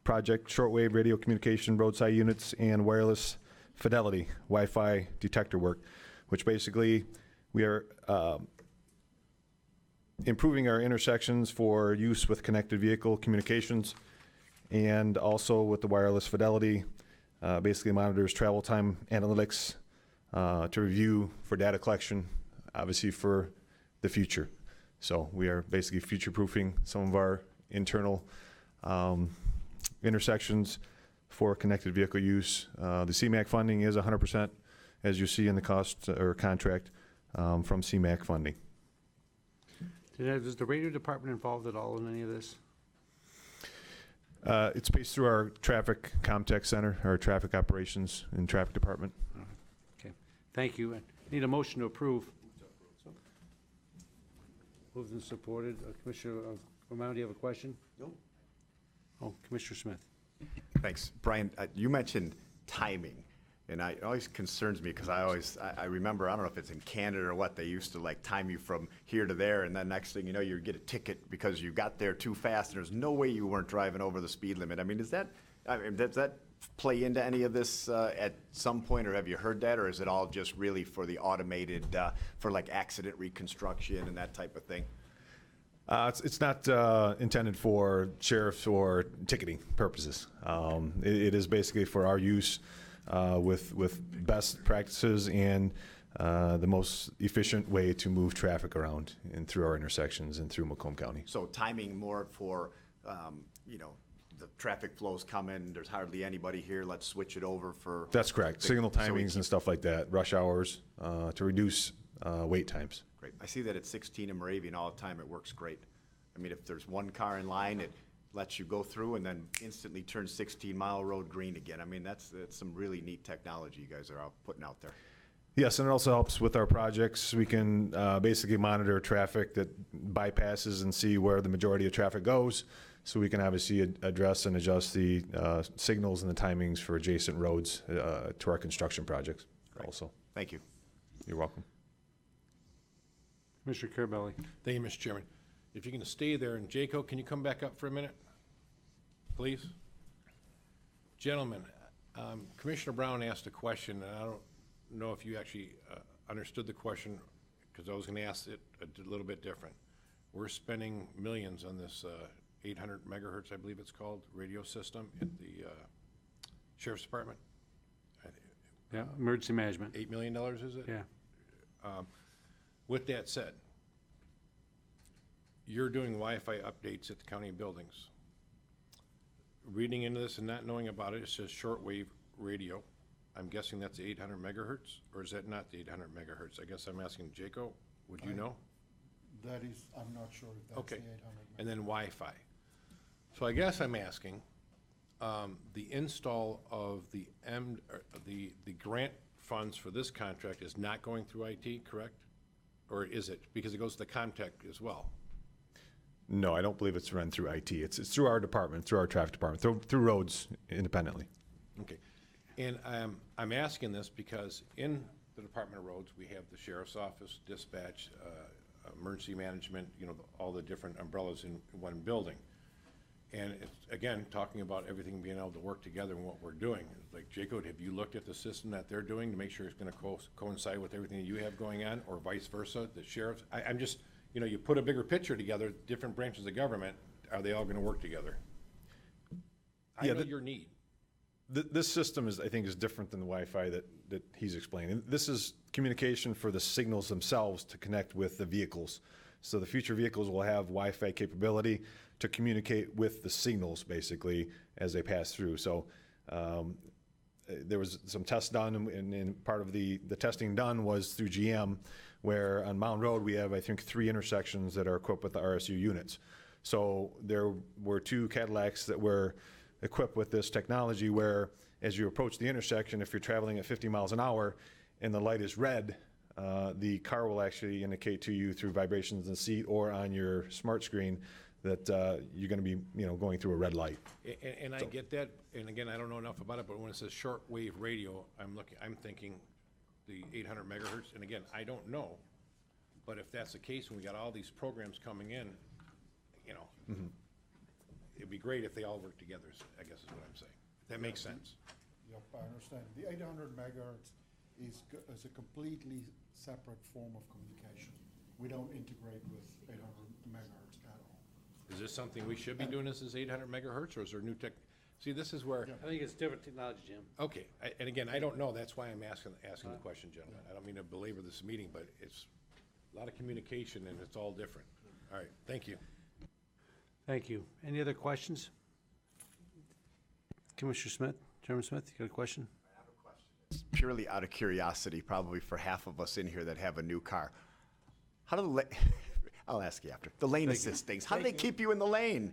project, shortwave radio communication, roadside units, and wireless fidelity Wi-Fi detector work, which basically we are improving our intersections for use with connected vehicle communications, and also with the wireless fidelity, basically monitors travel time analytics to review for data collection, obviously for the future. So we are basically future-proofing some of our internal intersections for connected vehicle use. The CMAQ funding is 100%, as you see in the cost or contract from CMAQ funding. Is the radio department involved at all in any of this? It's based through our traffic Comtech center, our traffic operations and traffic department. Okay, thank you. I need a motion to approve. Moved and supported. Commissioner Romano, do you have a question? Nope. Oh, Commissioner Smith. Thanks. Brian, you mentioned timing, and it always concerns me because I remember, I don't know if it's in Canada or what, they used to like time you from here to there, and then next thing you know, you get a ticket because you got there too fast, and there's no way you weren't driving over the speed limit. I mean, does that play into any of this at some point, or have you heard that, or is it all just really for the automated, for like accident reconstruction and that type of thing? It's not intended for sheriff's or ticketing purposes. It is basically for our use with best practices and the most efficient way to move traffic around and through our intersections and through Macomb County. So timing more for, the traffic flows coming, there's hardly anybody here, let's switch it over for. That's correct. Signal timings and stuff like that, rush hours, to reduce wait times. Great. I see that at 16 in Moravian all the time. It works great. I mean, if there's one car in line, it lets you go through and then instantly turns 16-mile road green again. I mean, that's some really neat technology you guys are putting out there. Yes, and it also helps with our projects. We can basically monitor traffic that bypasses and see where the majority of traffic goes. So we can obviously address and adjust the signals and the timings for adjacent roads to our construction projects also. Thank you. You're welcome. Commissioner Carabelli. Thank you, Mr. Chairman. If you can stay there, and Jaco, can you come back up for a minute, please? Gentlemen, Commissioner Brown asked a question, and I don't know if you actually understood the question, because I was going to ask it a little bit different. We're spending millions on this 800 megahertz, I believe it's called, radio system at the Sheriff's Department. Yeah, emergency management. $8 million, is it? Yeah. With that said, you're doing Wi-Fi updates at the county buildings. Reading into this and not knowing about it, it says shortwave radio. I'm guessing that's the 800 megahertz, or is that not the 800 megahertz? I guess I'm asking Jaco, would you know? That is, I'm not sure if that's the Okay. 800. And then Wi-Fi. So I guess I'm asking, the install of the grant funds for this contract is not going through IT, correct? Or is it? Because it goes to the contact as well. No, I don't believe it's run through IT. It's through our department, through our traffic department, through roads independently. Okay. And I'm asking this because in the Department of Roads, we have the Sheriff's Office, dispatch, emergency management, you know, all the different umbrellas in one building. And it's, again, talking about everything being able to work together and what we're doing. Like, Jacob, have you looked at the system that they're doing to make sure it's gonna coincide with everything that you have going on, or vice versa, the sheriff's? I'm just, you know, you put a bigger picture together, different branches of government, are they all gonna work together? I know your need. This system is, I think, is different than the Wi-Fi that he's explaining. This is communication for the signals themselves to connect with the vehicles. So the future vehicles will have Wi-Fi capability to communicate with the signals, basically, as they pass through. So there was some tests done, and part of the testing done was through GM, where on Mound Road, we have, I think, 3 intersections that are equipped with the RSU units. So there were 2 Cadillacs that were equipped with this technology where, as you approach the intersection, if you're traveling at 50 miles an hour and the light is red, the car will actually indicate to you through vibrations in the seat or on your smart screen that you're going to be, you know, going through a red light. And I get that, and again, I don't know enough about it, but when it says shortwave radio, I'm thinking the 800 megahertz, and again, I don't know, but if that's the case, and we got all these programs coming in, you know, it'd be great if they all work together, I guess is what I'm saying. That makes sense. Yep, I understand. The 800 megahertz is a completely separate form of communication. We don't integrate with 800 megahertz at all. Is this something we should be doing, this is 800 megahertz, or is there new tech? See, this is where, I think it's different technology, Jim. okay, and again, I don't know, that's why I'm asking the question, gentlemen. I don't mean to belabor this meeting, but it's a lot of communication, and it's all different. All right, thank you. Thank you. Any other questions? Commissioner Smith, Chairman Smith, you got a question? It's purely out of curiosity, probably for half of us in here that have a new car. How do the I'll ask you after. The lane assist things, how do they keep you in the lane?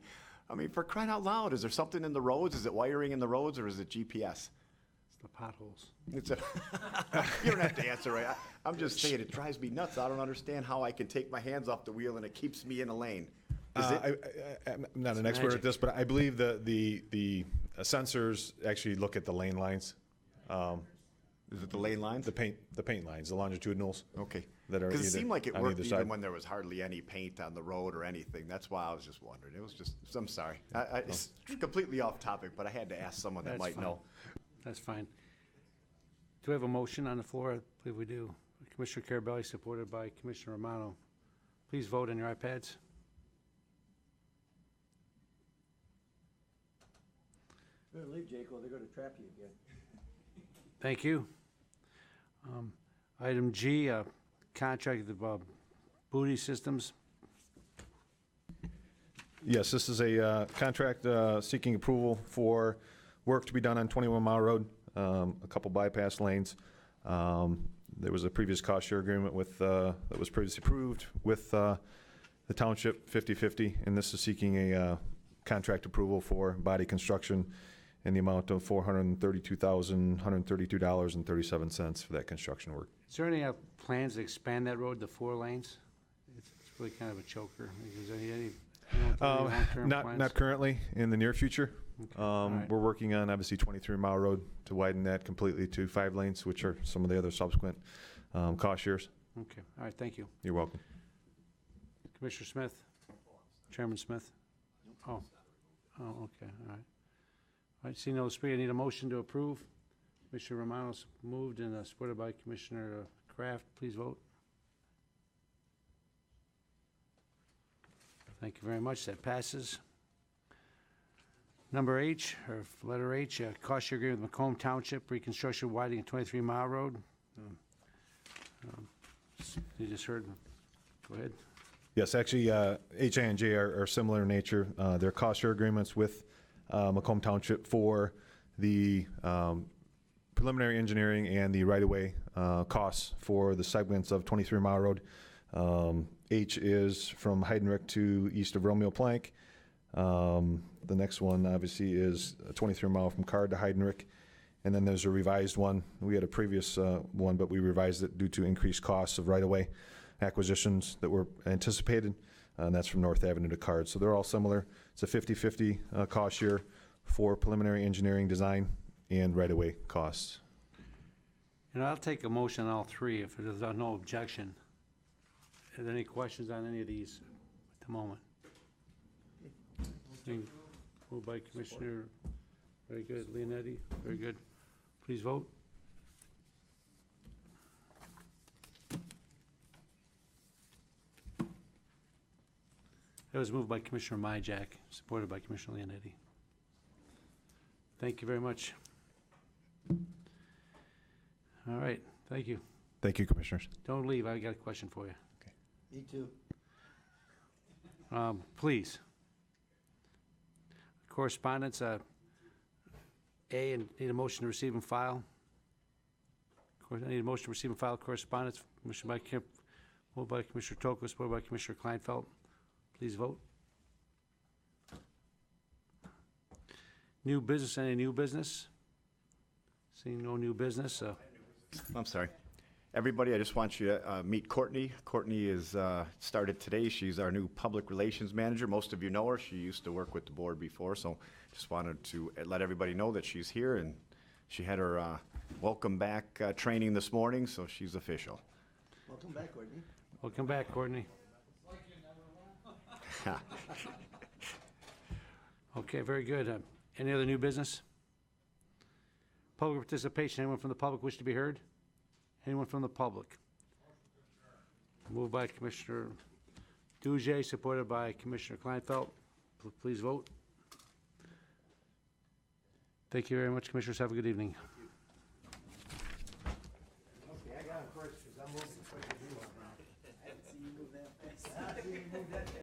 I mean, for crying out loud, is there something in the roads? Is it wiring in the roads, or is it GPS? It's the potholes. It's a you don't have to answer, right? I'm just saying, it drives me nuts. I don't understand how I can take my hands off the wheel and it keeps me in a lane. I'm not an expert at this, but I believe the sensors actually look at the lane lines. Is it the lane lines? The paint lines, the longitudinals. Okay. That are Because it either seemed like it on worked either even side. when there was hardly any paint on the road or anything. That's why I was just wondering. It was just, I'm sorry. It's completely off topic, but I had to ask someone that That's might fine. know. That's fine. Do we have a motion on the floor? I believe we do. Commissioner Carabelli, supported by Commissioner Romano. Please vote on your iPads. Better leave, Jaco, they're gonna trap you again. Thank you. Item G, contract of booty systems. Yes, this is a contract seeking approval for work to be done on 21 Mile Road, a couple bypass lanes. There was a previous cost share agreement with, that was previously approved with the township 50/50, and this is seeking a contract approval for body construction in the amount of $432,132.37 for that construction work. Is there any plans to expand that road to 4 lanes? It's really kind of a choker. Is there any long-term plans? Not currently, in the near future. right. We're working on, obviously, 23 Mile Road to widen that completely to 5 lanes, which are some of the other subsequent cost shares. Okay, all right, thank you. You're welcome. Commissioner Smith? Chairman Smith? Oh, okay, all right. All right, seeing no speaker, I need a motion to approve. Commissioner Romanos moved and supported by Commissioner Kraft. Please vote. Thank you very much. That passes. Number H, or letter H, cost share agreement with Macomb Township, reconstruction widening of 23 Mile Road. You just heard. Go ahead. Yes, actually, HI and J are similar in nature. They're cost share agreements with Macomb Township for the preliminary engineering and the right-of-way costs for the segments of 23 Mile Road. H is from Heidenreich to east of Romeo Plank. The next one, obviously, is 23 Mile from Card to Heidenreich. And then there's a revised one. We had a previous one, but we revised it due to increased costs of right-of-way acquisitions that were anticipated, and that's from North Avenue to Card. So they're all similar. It's a 50-50 cost share for preliminary engineering design and right-of-way costs. And I'll take a motion on all three if there's no objection. Are there any questions on any of these at the moment? Moved by Commissioner, very good, Leonetti, very good. Please vote. That was moved by Commissioner Myjack, supported by Commissioner Leonetti. Thank you very much. All right, thank you. Thank you, Commissioners. Don't leave, I got a question for you. Me too. Please. Correspondence, A, and need a motion to receive and file. I need a motion to receive and file correspondence. Motion by moved by Commissioner Toko, supported by Commissioner Kleinfeld. Please vote. New business, any new business? Seeing no new business, I'm sorry. Everybody, I just want you to meet Courtney. Courtney is started today. She's our new public relations manager. Most of you know her. She used to work with the board before, so just wanted to let everybody know that she's here, and she had her welcome back training this morning, so she's official. Welcome back, Courtney. welcome back, Courtney. Okay, very good. Any other new business? Public participation. Anyone from the public wish to be heard? Anyone from the public? Moved by Commissioner Duje, supported by Commissioner Kleinfeld. Please vote. Thank you very much, Commissioners. Have a good evening. Okay, I got a question, 'cause I'm moving quicker than you are now. I didn't see you move that fast.